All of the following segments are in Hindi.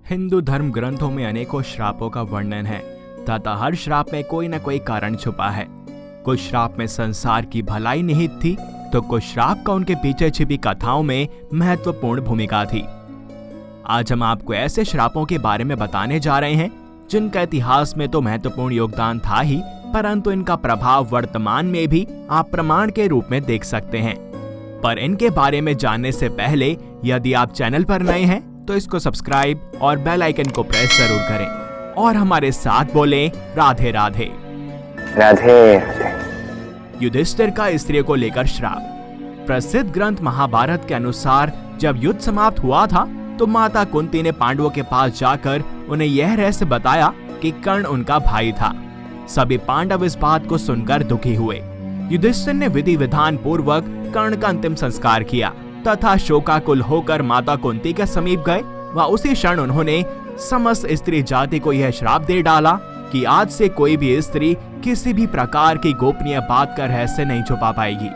हिंदू धर्म ग्रंथों में अनेकों श्रापों का वर्णन है तथा हर श्राप में कोई न कोई कारण छुपा है। कुछ श्राप में संसार की भलाई निहित थी तो कुछ श्राप का उनके पीछे छिपी कथाओं में महत्वपूर्ण भूमिका थी। आज हम आपको ऐसे श्रापों के बारे में बताने जा रहे हैं जिनका इतिहास में तो महत्वपूर्ण योगदान था ही, परंतु इनका प्रभाव वर्तमान में भी आप प्रमाण के रूप में देख सकते हैं। पर इनके बारे में जानने से पहले यदि आप चैनल पर नए हैं तो इसको सब्सक्राइब और बेल आइकन को प्रेस जरूर करें और हमारे साथ बोलें राधे राधे। राधे राधे। युधिष्ठिर का स्त्रियों को लेकर श्राप। प्रसिद्ध ग्रंथ महाभारत के अनुसार जब युद्ध समाप्त हुआ था तो माता कुंती ने पांडवों के पास जाकर उन्हें यह रहस्य बताया कि कर्ण उनका भाई था। सभी पांडव इस बात को सुनकर दुखी हुए। युधिष्ठिर ने विधि विधान पूर्वक कर्ण का अंतिम संस्कार किया तथा शोकाकुल होकर माता कुंती के समीप गए। वह उसी क्षण उन्होंने समस्त स्त्री जाति को यह श्राप दे डाला कि आज से कोई भी स्त्री किसी भी प्रकार की गोपनीय बात का रहस्य नहीं छुपा पाएगी।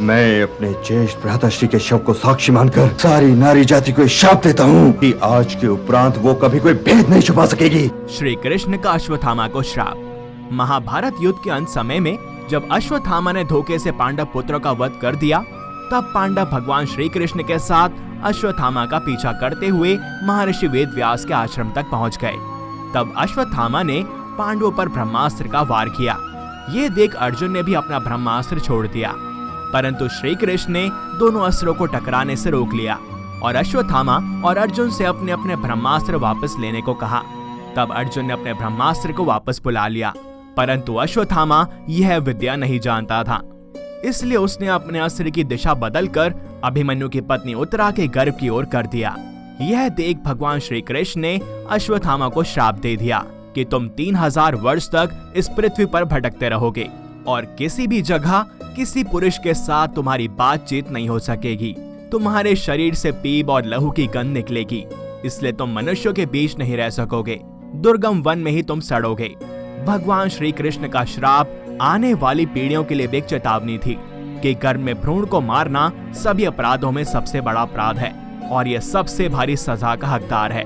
मैं अपने ज्येष्ठ भ्राताश्री के शव को साक्षी मानकर सारी नारी जाति को श्राप देता हूँ कि आज के उपरांत वो कभी कोई भेद नहीं छुपा सकेगी। श्री कृष्ण का अश्वत्थामा को श्राप। महाभारत युद्ध के अंत समय में जब अश्वत्थामा ने धोखे से पांडव पुत्रों का वध कर दिया तब पांडव भगवान श्री कृष्ण के साथ अश्वत्थामा का पीछा करते हुए महर्षि वेदव्यास के आश्रम तक पहुंच गए। तब अश्वत्थामा ने पांडवों पर ब्रह्मास्त्र का वार किया। ये देख अर्जुन ने भी अपना ब्रह्मास्त्र छोड़ दिया, परंतु श्री कृष्ण ने दोनों अस्त्रों को टकराने से रोक लिया और अश्वत्थामा और अर्जुन से अपने अपने ब्रह्मास्त्र वापस लेने को कहा। तब अर्जुन ने अपने ब्रह्मास्त्र को वापस बुला लिया, परंतु अश्वत्थामा यह विद्या नहीं जानता था, इसलिए उसने अपने अस्त्र की दिशा बदलकर अभिमन्यु की पत्नी उत्तरा के गर्भ की ओर कर दिया। यह देख भगवान श्री कृष्ण ने अश्वत्थामा को श्राप दे दिया कि तुम 3000 वर्ष तक इस पृथ्वी पर भटकते रहोगे और किसी भी जगह किसी पुरुष के साथ तुम्हारी बातचीत नहीं हो सकेगी। तुम्हारे शरीर से पीप और लहू की गंध निकलेगी, इसलिए तुम मनुष्यों के बीच नहीं रह सकोगे। दुर्गम वन में ही तुम सड़ोगे। भगवान श्री कृष्ण का श्राप आने वाली पीढ़ियों के लिए भी एक चेतावनी थी कि गर्भ में भ्रूण को मारना सभी अपराधों में सबसे बड़ा अपराध है और यह सबसे भारी सजा का हकदार है।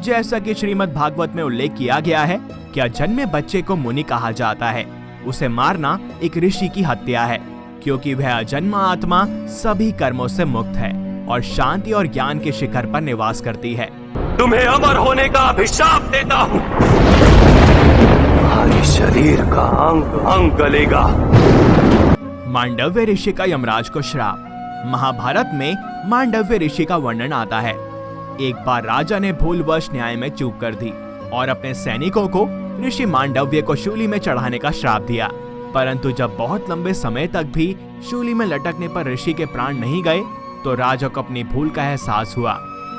जैसा कि श्रीमद् भागवत में उल्लेख किया गया है कि अजन्मे बच्चे को मुनि कहा जाता है। उसे मारना एक ऋषि की हत्या है, क्योंकि वह अजन्मा आत्मा सभी कर्मों से मुक्त है और शांति और ज्ञान के शिखर पर निवास करती है। तुम्हें अमर होने का अभिशाप देता हूँ। तुम्हारे शरीर का अंग अंग गलेगा। मांडव्य ऋषि का यमराज को श्राप। महाभारत में मांडव्य ऋषि का वर्णन आता है। एक बार राजा ने भूलवश न्याय में चूक कर दी और अपने सैनिकों को ऋषि मांडव्य को शूली में चढ़ाने का श्राप दिया, परंतु जब बहुत लंबे समय तक भी शूली में लटकने पर ऋषि के प्राण नहीं गए तो राजा को अपनी भूल का एहसास हुआ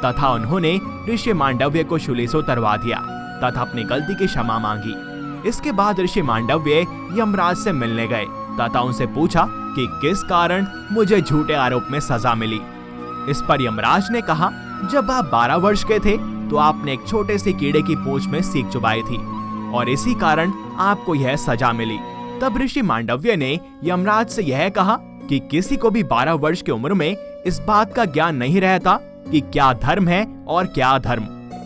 तथा उन्होंने ऋषि मांडव्य को शूली से उतरवा दिया तथा अपनी गलती की क्षमा मांगी। इसके बाद ऋषि मांडव्य यमराज से मिलने गए तथा उनसे पूछा कि किस कारण मुझे झूठे आरोप में सजा मिली। इस पर यमराज ने कहा, जब आप 12 वर्ष के थे तो आपने एक छोटे से कीड़े की पूंछ में सीख चुबाई थी और इसी कारण आपको यह सजा मिली। तब ऋषि मांडव्य ने यमराज से यह कहा कि किसी को भी 12 वर्ष की उम्र में इस बात का ज्ञान नहीं रहता कि क्या धर्म है और क्या अधर्म,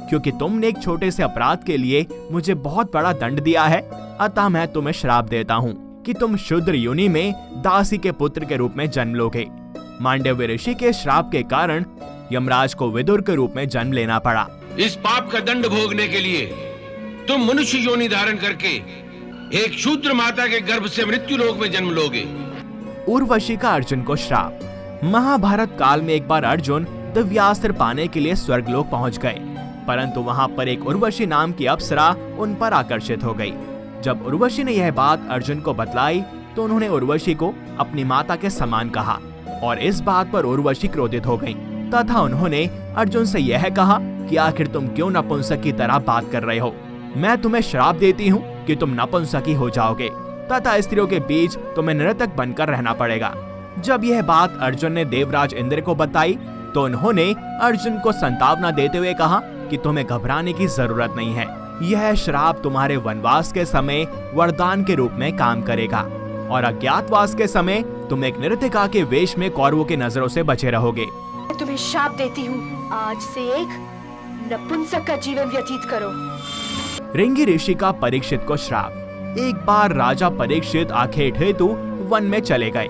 क्योंकि तुमने एक छोटे से अपराध के लिए मुझे बहुत बड़ा दंड दिया है। अतः मैं तुम्हें श्राप देता हूँ कि तुम शूद्र योनि में दासी के पुत्र के रूप में जन्म लोगे। मांडव्य ऋषि के श्राप के कारण यमराज को विदुर के रूप में जन्म लेना पड़ा। इस पाप का दंड भोगने के लिए तुम मनुष्य योनि धारण करके एक शूद्र माता के गर्भ से मृत्यु लोक में जन्म लोगे। उर्वशी का अर्जुन को श्राप। महाभारत काल में एक बार अर्जुन दिव्यास्त्र पाने के लिए स्वर्गलोक पहुंच गए, परंतु वहां पर एक उर्वशी नाम की अप्सरा उन पर आकर्षित हो गई। जब उर्वशी ने यह बात अर्जुन को बतलाई तो उन्होंने उर्वशी को अपनी माता के समान कहा और इस बात पर उर्वशी क्रोधित हो गई तथा उन्होंने अर्जुन से यह कहा कि आखिर तुम क्यों नपुंसक की तरह बात कर रहे हो। मैं तुम्हें श्राप देती हूँ कि तुम नपुंसकी हो जाओगे तथा स्त्रियों के बीच तुम्हें नर्तक बनकर रहना पड़ेगा। जब यह बात अर्जुन ने देवराज इंद्र को बताई तो उन्होंने अर्जुन को संतावना देते हुए कहा कि तुम्हें घबराने की जरूरत नहीं है। यह श्राप तुम्हारे वनवास के समय वरदान के रूप में काम करेगा और अज्ञातवास के समय तुम एक नर्तिका के वेश में कौरवों की नजरों से बचे रहोगे। मैं तुम्हें श्राप देती हूँ, आज से एक नपुंसक का जीवन व्यतीत करो। रिंगी ऋषि का परीक्षित को श्राप। एक बार राजा परीक्षित आखेट हेतु वन में चले गए।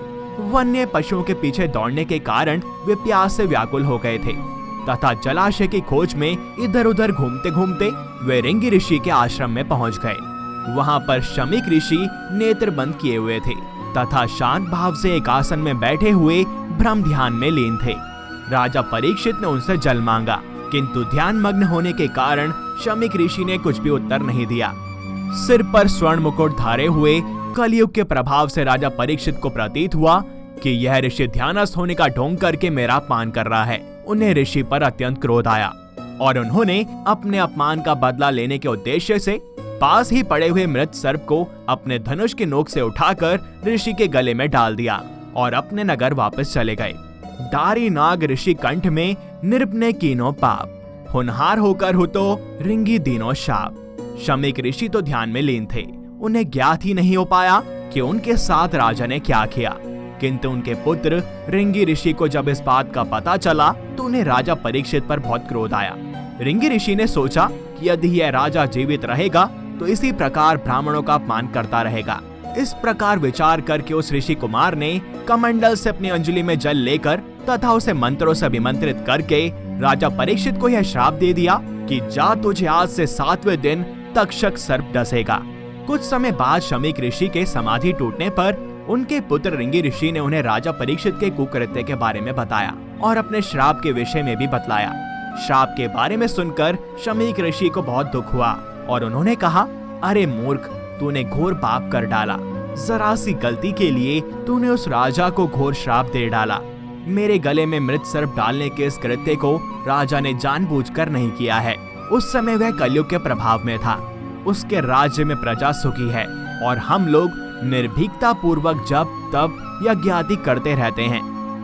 वन्य पशुओं के पीछे दौड़ने के कारण वे प्यास से व्याकुल हो गए थे तथा जलाशय की खोज में इधर उधर घूमते घूमते वे रिंगी ऋषि के आश्रम में पहुंच गए। वहां पर शमीक ऋषि नेत्र बंद किए हुए थे तथा शांत भाव से एक आसन में बैठे हुए ब्रह्म ध्यान में लीन थे। राजा परीक्षित ने उनसे जल मांगा, किंतु ध्यान मग्न होने के कारण शमीक ऋषि ने कुछ भी उत्तर नहीं दिया। सिर पर स्वर्ण मुकुट धारे हुए कलयुग के प्रभाव से राजा परीक्षित को प्रतीत हुआ कि यह ऋषि ध्यानस्थ होने का ढोंग करके मेरा अपमान कर रहा है। उन्हें ऋषि पर अत्यंत क्रोध आया और उन्होंने अपने अपमान का बदला लेने के उद्देश्य से पास ही पड़े हुए मृत सर्प को अपने धनुष की नोक से उठाकर ऋषि के गले में डाल दिया और अपने नगर वापस चले गए। दारी नाग ऋषि कंठ में निरपने कीनो पाप, होनहार होकर हो तो रिंगी दीनो शाप। शमीक ऋषि तो ध्यान में लीन थे। उन्हें ज्ञात ही नहीं हो पाया कि उनके साथ राजा ने क्या किया, किंतु उनके पुत्र रिंगी ऋषि को जब इस बात का पता चला तो उन्हें राजा परीक्षित पर बहुत क्रोध आया। रिंगी ऋषि ने सोचा कि यदि यह राजा जीवित रहेगा तो इसी प्रकार ब्राह्मणों का अपमान करता रहेगा। इस प्रकार विचार करके उस ऋषि कुमार ने कमंडल से अपनी अंजलि में जल लेकर तथा उसे मंत्रों से अभिमंत्रित करके राजा परीक्षित को यह श्राप दे दिया कि जा तुझे आज से 7वें दिन तक्षक सर्प डसेगा। कुछ समय बाद शमीक ऋषि के समाधि टूटने पर उनके पुत्र रिंगी ऋषि ने उन्हें राजा परीक्षित के कुकृत्य के बारे में बताया और अपने श्राप के विषय में भी बतलाया। श्राप के बारे में सुनकर शमीक ऋषि को बहुत दुख हुआ और उन्होंने कहा, अरे मूर्ख, तूने घोर पाप कर डाला। जरा सी गलती के लिए तूने उस राजा को घोर श्राप दे डाला। मेरे गले में मृत सर्प डालने के इस कृत्य को राजा ने जानबूझकर नहीं किया है। उस समय वह कलयुग के प्रभाव में था। उसके राज्य में प्रजा सुखी है और हम लोग निर्भीकता पूर्वक जब तब यज्ञ आदि करते रहते हैं।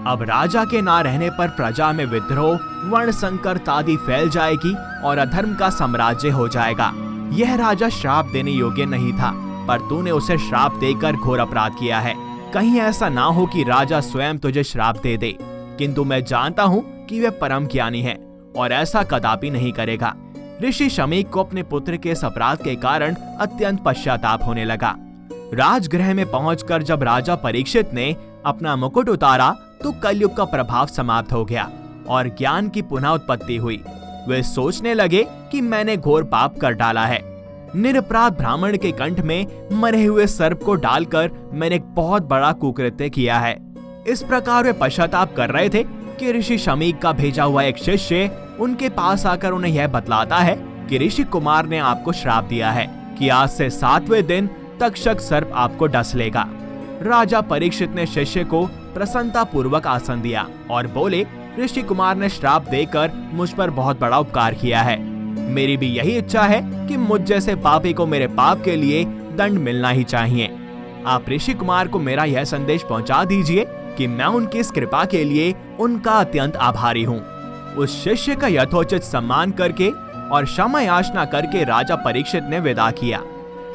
अब राजा के ना रहने पर प्रजा में विद्रोह, वर्ण संकट आदि फैल जाएगी और अधर्म का साम्राज्य हो जाएगा। यह राजा श्राप देने योग्य नहीं था, पर तूने उसे श्राप देकर घोर अपराध किया है। कहीं ऐसा ना हो कि राजा स्वयं तुझे श्राप दे दे, किंतु मैं जानता हूँ कि वह परम ज्ञानी है और ऐसा कदापि नहीं करेगा। ऋषि शमीक को अपने पुत्र के इस अपराध के कारण अत्यंत पश्चाताप होने लगा। राजगृह में पहुंचकर जब राजा परीक्षित ने अपना मुकुट उतारा तो कलयुग का प्रभाव समाप्त हो गया और ज्ञान की पुनः उत्पत्ति हुई। वे सोचने लगे कि मैंने घोर पाप कर डाला है। निरपराध ब्राह्मण के कंठ में मरे हुए सर्प को डालकर मैंने एक बहुत बड़ा कुकृत्य किया है। इस प्रकार वे पश्चाताप कर रहे थे कि ऋषि शमीक का भेजा हुआ एक शिष्य उनके पास आकर उन्हें यह बतलाता है कि ऋषि कुमार ने आपको श्राप दिया है कि आज से 7वें दिन तक्षक सर्प आपको डस लेगा। राजा परीक्षित ने शिष्य को प्रसन्नता पूर्वक आसन दिया और बोले, ऋषि कुमार ने श्राप देकर मुझ पर बहुत बड़ा उपकार किया है। मेरी भी यही इच्छा है कि मुझ जैसे पापी को मेरे पाप के लिए दंड मिलना ही चाहिए। आप ऋषि कुमार को मेरा यह संदेश पहुंचा दीजिए कि मैं उनकी इस कृपा के लिए उनका अत्यंत आभारी हूँ। उस शिष्य का यथोचित सम्मान करके और क्षमा याचना करके राजा परीक्षित ने विदा किया।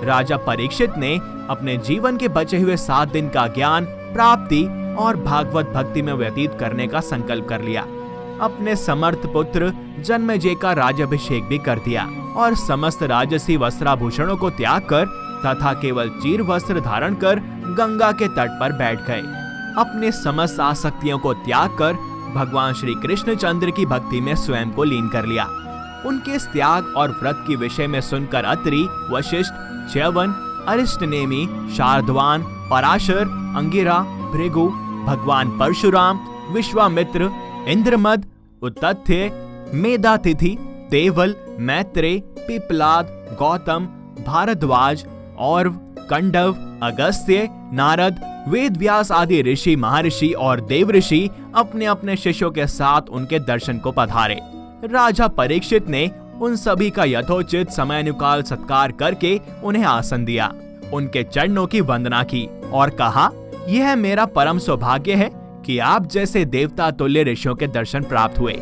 राजा परीक्षित ने अपने जीवन के बचे हुए 7 दिन का ज्ञान प्राप्ति और भागवत भक्ति में व्यतीत करने का संकल्प कर लिया। अपने समर्थ पुत्र जन्मेजय का राज्याभिषेक भी कर दिया और समस्त राजसी वस्त्राभूषणों को त्याग कर तथा केवल चीर वस्त्र धारण कर गंगा के तट पर बैठ गए। अपने समस्त आसक्तियों को त्याग कर भगवान श्री कृष्ण चंद्र की भक्ति में स्वयं को लीन कर लिया। उनके इस त्याग और व्रत के विषय में सुनकर अत्रि, वशिष्ठ, च्यवन, अरिष्टनेमी, शार्दवान, पराशर, अंगिरा, भृगु, भगवान परशुराम, विश्वामित्र, इंद्रमद, उत्तथ्य, मेधातिथि, देवल, मैत्रेय, पिपलाद, गौतम, भारद्वाज, और्व, कंडव, अगस्त्य, नारद, वेदव्यास आदि ऋषि, महर्षि और देवऋषि अपने अपने शिष्यों के साथ उनके दर्शन को पधारे। राजा परीक्षित ने उन सभी का यथोचित समयानुकाल सत्कार करके उन्हें आसन दिया, उनके चरणों की वंदना की और कहा, यह मेरा परम सौभाग्य है कि आप जैसे देवता तुल्य ऋषियों के दर्शन प्राप्त हुए।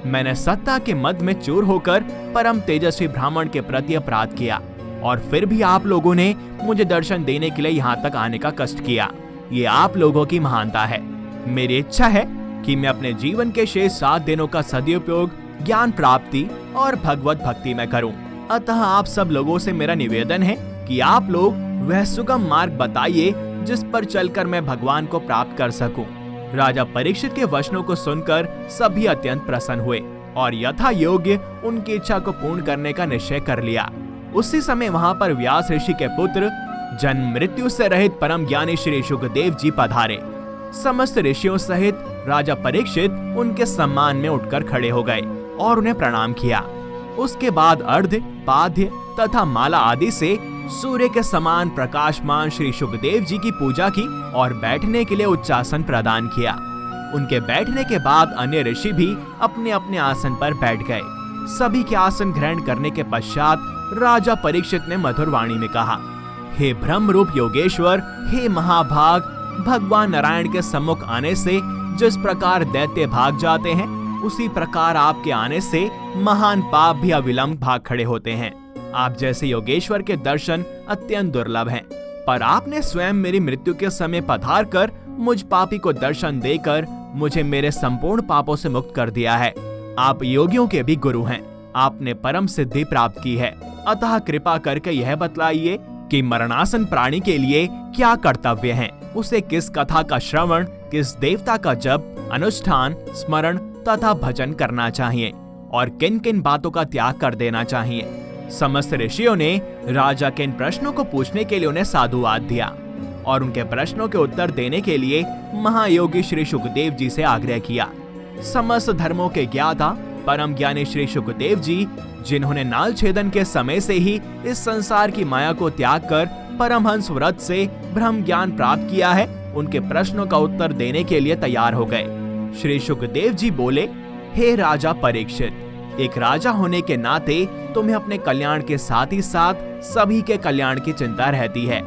मैंने सत्ता के मद में चूर होकर परम तेजस्वी ब्राह्मण के प्रति अपराध किया और फिर भी आप लोगों ने मुझे दर्शन देने के लिए यहाँ तक आने का कष्ट किया। ये आप लोगों की महानता है। मेरी इच्छा है कि मैं अपने जीवन के शेष 7 दिनों का सदुपयोग ज्ञान प्राप्ति और भगवत भक्ति में करूं। अतः आप सब लोगों से मेरा निवेदन है कि आप लोग वह सुगम मार्ग बताइए जिस पर चलकर मैं भगवान को प्राप्त कर सकूं। राजा परीक्षित के वचनों को सुनकर सभी अत्यंत प्रसन्न हुए और यथा योग्य उनकी इच्छा को पूर्ण करने का निश्चय कर लिया। उसी समय वहां पर व्यास ऋषि के पुत्र जन्म मृत्यु से रहित परम ज्ञानी श्री शुकदेव जी पधारे। समस्त ऋषियों सहित राजा परीक्षित उनके सम्मान में उठकर खड़े हो गए और उन्हें प्रणाम किया। उसके बाद अर्घ्य, पाद्य तथा माला आदि से सूर्य के समान प्रकाशमान श्री शुकदेव जी की पूजा की और बैठने के लिए उच्चासन प्रदान किया। उनके बैठने के बाद अन्य ऋषि भी अपने अपने आसन पर बैठ गए। सभी के आसन ग्रहण करने के पश्चात राजा परीक्षित ने मधुर वाणी में कहा, हे ब्रह्म रूप योगेश्वर, हे महाभाग, भगवान नारायण के सम्मुख आने से जिस प्रकार दैत्य भाग जाते हैं, उसी प्रकार आपके आने से महान पाप भी अविलंब भाग खड़े होते हैं। आप जैसे योगेश्वर के दर्शन अत्यंत दुर्लभ हैं, पर आपने स्वयं मेरी मृत्यु के समय पधार कर मुझ पापी को दर्शन देकर मुझे मेरे संपूर्ण पापों से मुक्त कर दिया है। आप योगियों के भी गुरु हैं, आपने परम सिद्धि प्राप्त की है। अतः कृपा करके यह बतलाइए कि मरणासन प्राणी के लिए क्या कर्तव्य है, उसे किस कथा का श्रवण, किस देवता का जप, अनुष्ठान, स्मरण तथा भजन करना चाहिए और किन किन बातों का त्याग कर देना चाहिए। समस्त ऋषियों ने राजा के इन प्रश्नों को पूछने के लिए उन्हें साधुवाद दिया और उनके प्रश्नों के उत्तर देने के लिए महायोगी श्री शुकदेव जी से आग्रह किया। समस्त धर्मों के ज्ञाता परम ज्ञानी श्री शुकदेव जी, जिन्होंने नाल छेदन के समय से ही इस संसार की माया को त्याग कर परमहंस व्रत से ब्रह्म ज्ञान प्राप्त किया है, उनके प्रश्नों का उत्तर देने के लिए तैयार हो गए। श्री शुकदेव जी बोले, हे राजा परीक्षित, एक राजा होने के नाते तुम्हें अपने कल्याण के साथ ही साथ सभी के कल्याण की चिंता रहती है,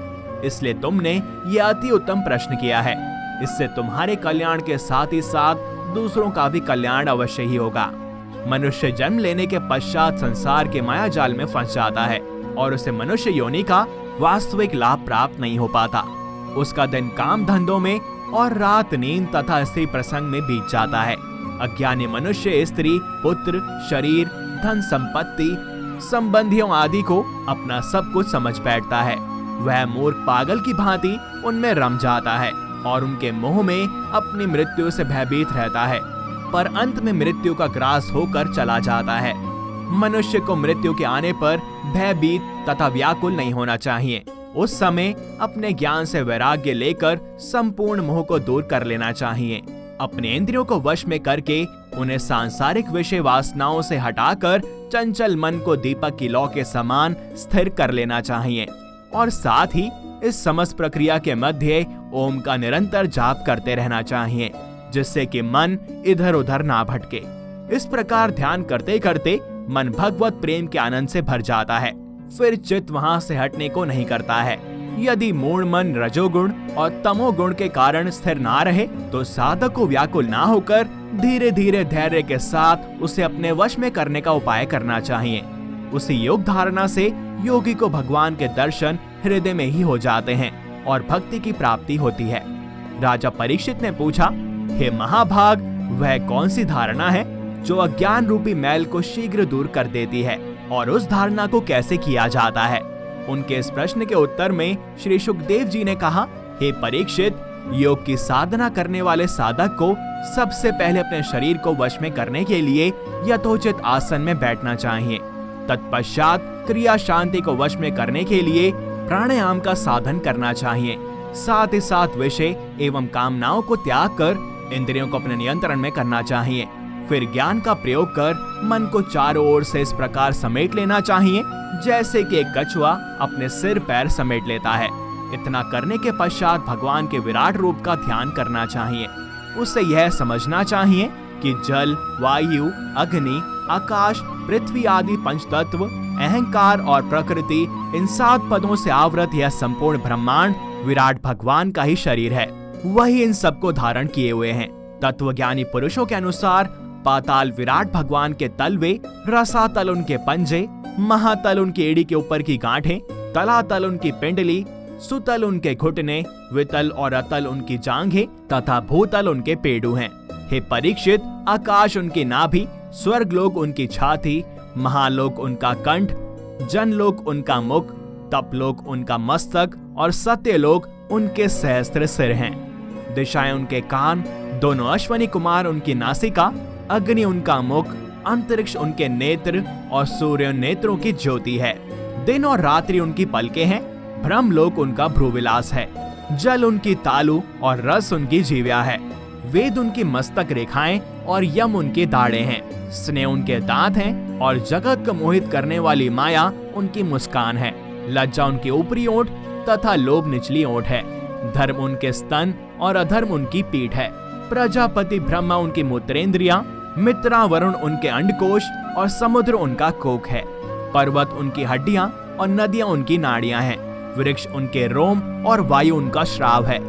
इसलिए तुमने यह अति उत्तम प्रश्न किया है। इससे तुम्हारे कल्याण के साथ ही साथ दूसरों का भी कल्याण अवश्य ही होगा। मनुष्य जन्म लेने के पश्चात संसार के माया जाल में फंस जाता है और उसे मनुष्य योनि का वास्तविक लाभ प्राप्त नहीं हो पाता। उसका दिन काम धंधों में और रात नींद तथा स्त्री प्रसंग में बीत जाता है। अज्ञानी मनुष्य स्त्री, पुत्र, शरीर, धन संपत्ति, संबंधियों आदि को अपना सब कुछ समझ बैठता है। वह मूर्ख पागल की भांति उनमें रम जाता है और उनके मोह में अपनी मृत्यु से भयभीत रहता है, पर अंत में मृत्यु का ग्रास होकर चला जाता है। मनुष्य को मृत्यु के आने पर भयभीत तथा व्याकुल नहीं होना चाहिए। उस समय अपने ज्ञान से वैराग्य लेकर संपूर्ण मोह को दूर कर लेना चाहिए। अपने इंद्रियों को वश में करके उन्हें सांसारिक विषय वासनाओं से हटाकर चंचल मन को दीपक की लौ के समान स्थिर कर लेना चाहिए और साथ ही इस समस्त प्रक्रिया के मध्य ओम का निरंतर जाप करते रहना चाहिए, जिससे कि मन इधर उधर ना भटके। इस प्रकार ध्यान करते करते मन भगवत प्रेम के आनंद से भर जाता है, फिर चित्त वहां से हटने को नहीं करता है। यदि मूढ़ मन रजोगुण और तमोगुण के कारण स्थिर ना रहे तो साधक को व्याकुल ना होकर धीरे धीरे धैर्य के साथ उसे अपने वश में करने का उपाय करना चाहिए। उसी योग धारणा से योगी को भगवान के दर्शन हृदय में ही हो जाते हैं और भक्ति की प्राप्ति होती है। राजा परीक्षित ने पूछा, हे महाभाग, वह कौन सी धारणा है जो अज्ञान रूपी मैल को शीघ्र दूर कर देती है और उस धारणा को कैसे किया जाता है? उनके इस प्रश्न के उत्तर में श्री शुकदेव जी ने कहा, हे परीक्षित, योग की साधना करने वाले साधक को सबसे पहले अपने शरीर को वश में करने के लिए यथोचित आसन में बैठना चाहिए। तत्पश्चात क्रिया शांति को वश में करने के लिए प्राणायाम का साधन करना चाहिए। साथ ही साथ विषय एवं कामनाओं को त्याग कर इंद्रियों को अपने नियंत्रण में करना चाहिए। फिर ज्ञान का प्रयोग कर मन को चारों ओर से इस प्रकार समेट लेना चाहिए जैसे कि एक कछुआ अपने सिर पैर समेट लेता है। इतना करने के पश्चात भगवान के विराट रूप का ध्यान करना चाहिए। उसे यह समझना चाहिए कि जल, वायु, अग्नि, आकाश, पृथ्वी आदि पंचतत्व, अहंकार और प्रकृति, इन 7 पदों से आवृत यह संपूर्ण ब्रह्मांड विराट भगवान का ही शरीर है। वही इन सबको धारण किए हुए हैं। तत्वज्ञानी पुरुषों के अनुसार पाताल विराट भगवान के तलवे, रसातल उनके पंजे, महातल उनकी एड़ी के ऊपर की गांठें, तलातल उनकी पिंडली, सुतल उनके घुटने, वितल और अतल उनकी जांघें तथा भूतल उनके पेड़ू हैं। हे परीक्षित, आकाश उनकी नाभि, स्वर्गलोक उनकी छाती, महालोक उनका कंठ, जनलोक उनका मुख, तपलोक उनका मस्तक और सत्यलोक उनके सहस्त्र सिर हैं। दिशाएं उनके कान, दोनों अश्वनी कुमार उनकी नासिका, अग्नि उनका मुख, अंतरिक्ष उनके नेत्र और सूर्य नेत्रों की ज्योति है। दिन और रात्रि उनकी पलकें हैं, ब्रह्मलोक उनका भ्रूविलास है, जल उनकी तालु और रस उनकी जीव्या है। वेद उनकी मस्तक रेखाएं और यम उनके दाढ़े हैं। स्नेह उनके दांत हैं और जगत को मोहित करने वाली माया उनकी मुस्कान है। लज्जा उनकी ऊपरी ओंठ तथा लोभ निचली ओंठ है। धर्म उनके स्तन और अधर्म उनकी पीठ है। प्रजापति ब्रह्मा उनकी मूत्रेंद्रिया, मित्रा वरुण उनके अंडकोश और समुद्र उनका कोक है। पर्वत उनकी हड्डियां और नदियां उनकी नाड़ियां हैं। वृक्ष उनके रोम और वायु उनका श्राव है।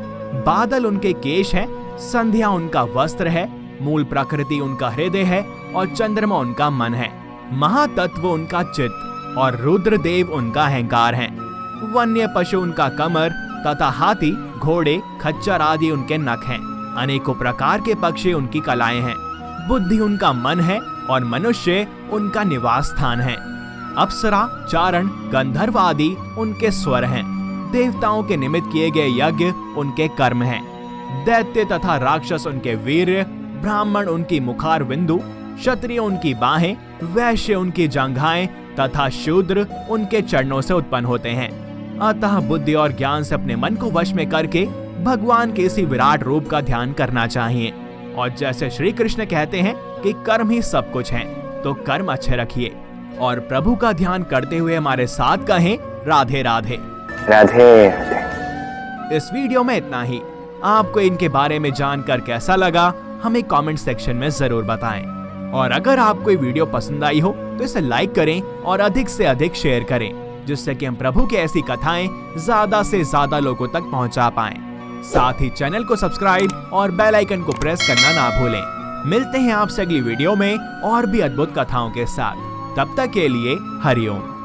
बादल उनके केश है, संध्या उनका वस्त्र है, मूल प्रकृति उनका हृदय है और चंद्रमा उनका मन है। महातत्व उनका चित्त और रुद्रदेव उनका अहंकार है। वन्य पशु उनका कमर तथा हाथी, घोड़े, खच्चर आदि उनके नख हैं। अनेकों प्रकार के पक्षी उनकी कलाएं हैं। बुद्धि उनका मन है और मनुष्य उनका निवास स्थान है। अप्सरा, चारण, गंधर्व आदि उनके स्वर हैं। देवताओं के निमित्त किए गए यज्ञ उनके कर्म हैं। दैत्य तथा राक्षस उनके वीर्य, ब्राह्मण उनकी मुखार बिंदु, क्षत्रिय उनकी बाहें, वैश्य उनकी जंघाएं तथा शूद्र उनके चरणों से उत्पन्न होते हैं। अतः बुद्धि और ज्ञान से अपने मन को वश में करके भगवान के इसी विराट रूप का ध्यान करना चाहिए। और जैसे श्री कृष्ण कहते हैं कि कर्म ही सब कुछ है, तो कर्म अच्छे रखिए और प्रभु का ध्यान करते हुए हमारे साथ कहें राधे राधे। राधे राधे। इस वीडियो में इतना ही। आपको इनके बारे में जानकर कैसा लगा हमें कमेंट सेक्शन में जरूर बताएं। और अगर आपको ये वीडियो पसंद आई हो तो इसे लाइक करें और अधिक से अधिक शेयर करें, जिससे कि हम प्रभु की ऐसी कथाएं ज्यादा से ज्यादा लोगों तक पहुंचा पाएं। साथ ही चैनल को सब्सक्राइब और बेल आइकन को प्रेस करना ना भूलें। मिलते हैं आपसे अगली वीडियो में और भी अद्भुत कथाओं के साथ। तब तक के लिए हरिओम।